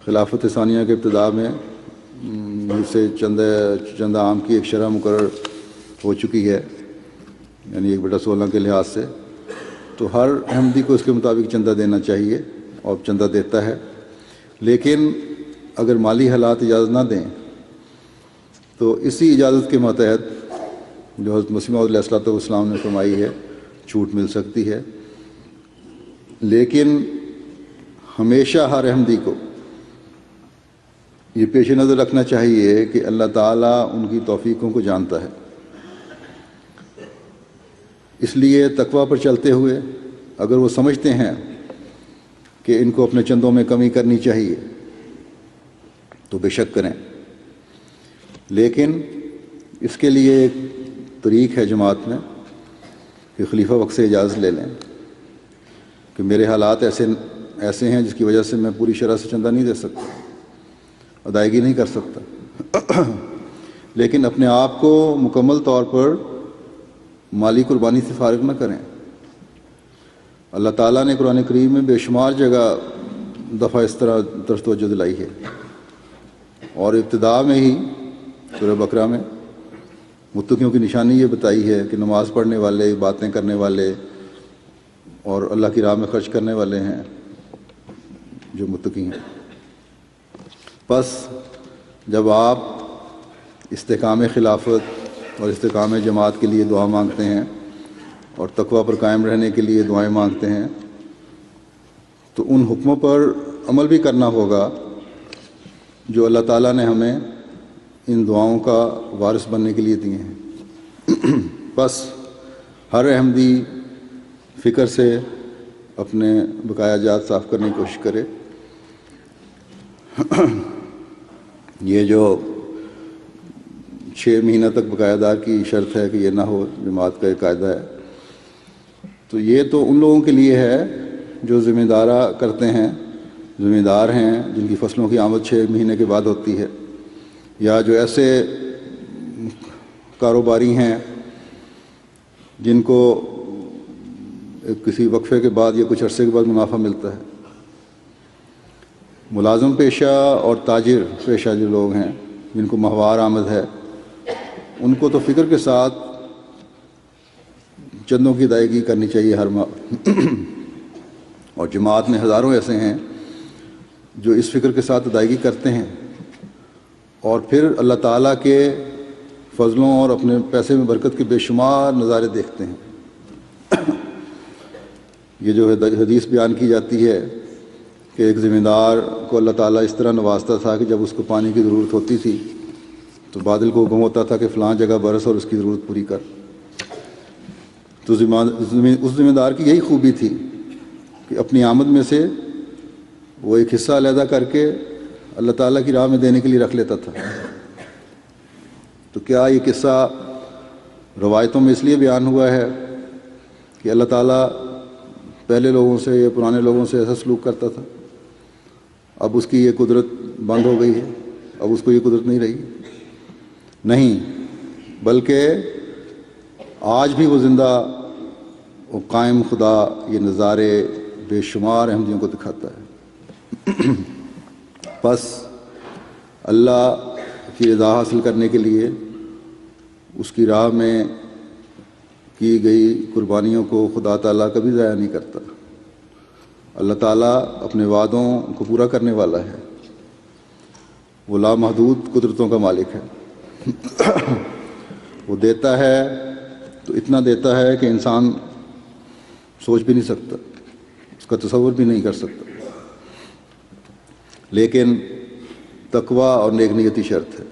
خلافت ثانیہ کے ابتدا میں سے چندہ عام کی ایک شرح مقرر ہو چکی ہے، یعنی 1/16 کے لحاظ سے، تو ہر احمدی کو اس کے مطابق چندہ دینا چاہیے اور چندہ دیتا ہے۔ لیکن اگر مالی حالات اجازت نہ دیں تو اسی اجازت کے ماتحت جو حضرت مسیح موعود علیہ السلام نے فرمائی ہے چھوٹ مل سکتی ہے، لیکن ہمیشہ ہر احمدی کو یہ پیش نظر رکھنا چاہیے کہ اللہ تعالیٰ ان کی توفیقوں کو جانتا ہے، اس لیے تقویٰ پر چلتے ہوئے اگر وہ سمجھتے ہیں کہ ان کو اپنے چندوں میں کمی کرنی چاہیے تو بے شک کریں، لیکن اس کے لیے ایک طریق ہے جماعت میں کہ خلیفہ وقت سے اجازت لے لیں کہ میرے حالات ایسے ہیں جس کی وجہ سے میں پوری شرح سے چندہ نہیں دے سکتا، ادائیگی نہیں کر سکتا، لیکن اپنے آپ کو مکمل طور پر مالی قربانی سے فارغ نہ کریں۔ اللہ تعالیٰ نے قرآن کریم میں بے شمار جگہ دفعہ اس طرح توجہ دلائی ہے، اور ابتدا میں ہی سورہ بقرہ میں متقیوں کی نشانی یہ بتائی ہے کہ نماز پڑھنے والے، باتیں کرنے والے اور اللہ کی راہ میں خرچ کرنے والے ہیں جو متقی ہیں۔ بس جب آپ استحکام خلافت اور استحکام جماعت کے لیے دعا مانگتے ہیں اور تقویٰ پر قائم رہنے کے لیے دعائیں مانگتے ہیں تو ان حکموں پر عمل بھی کرنا ہوگا جو اللہ تعالیٰ نے ہمیں ان دعاؤں کا وارث بننے کے لیے دیے ہیں۔ بس ہر احمدی فکر سے اپنے بقایا جات صاف کرنے کی کوشش کرے۔ یہ جو 6 مہینہ تک بقایا دار کی شرط ہے کہ یہ نہ ہو، جماعت کا ایک قاعدہ ہے، تو یہ تو ان لوگوں کے لیے ہے جو ذمہ دارہ کرتے ہیں، ذمہ دار ہیں، جن کی فصلوں کی آمد 6 مہینے کے بعد ہوتی ہے، یا جو ایسے کاروباری ہیں جن کو کسی وقفے کے بعد یا کچھ عرصے کے بعد منافع ملتا ہے۔ ملازم پیشہ اور تاجر پیشہ جو لوگ ہیں جن کو ماہوار آمد ہے، ان کو تو فکر کے ساتھ چندوں کی ادائیگی کرنی چاہیے ہر ماہ، اور جماعت میں ہزاروں ایسے ہیں جو اس فکر کے ساتھ ادائیگی کرتے ہیں اور پھر اللہ تعالیٰ کے فضلوں اور اپنے پیسے میں برکت کے بے شمار نظارے دیکھتے ہیں۔ یہ جو حدیث بیان کی جاتی ہے کہ ایک ذمہ دار کو اللہ تعالیٰ اس طرح نوازتا تھا کہ جب اس کو پانی کی ضرورت ہوتی تھی تو بادل کو حکم ہوتا تھا کہ فلاں جگہ برس اور اس کی ضرورت پوری کر۔ تو اس ذمہ دار کی یہی خوبی تھی کہ اپنی آمد میں سے وہ ایک حصہ علیحدہ کر کے اللہ تعالیٰ کی راہ میں دینے کے لیے رکھ لیتا تھا۔ تو کیا یہ قصہ روایتوں میں اس لیے بیان ہوا ہے کہ اللہ تعالیٰ پہلے لوگوں سے یا پرانے لوگوں سے ایسا سلوک کرتا تھا، اب اس کی یہ قدرت بند ہو گئی ہے، اب اس کو یہ قدرت نہیں رہی؟ نہیں، بلکہ آج بھی وہ زندہ و قائم خدا یہ نظارے بے شمار احمدیوں کو دکھاتا ہے۔ بس اللہ کی رضا حاصل کرنے کے لیے اس کی راہ میں کی گئی قربانیوں کو خدا تعالیٰ کبھی ضائع نہیں کرتا۔ اللہ تعالیٰ اپنے وعدوں کو پورا کرنے والا ہے، وہ لامحدود قدرتوں کا مالک ہے۔ وہ دیتا ہے تو اتنا دیتا ہے کہ انسان سوچ بھی نہیں سکتا، اس کا تصور بھی نہیں کر سکتا، لیکن تقویٰ اور نیک نیتی شرط ہے۔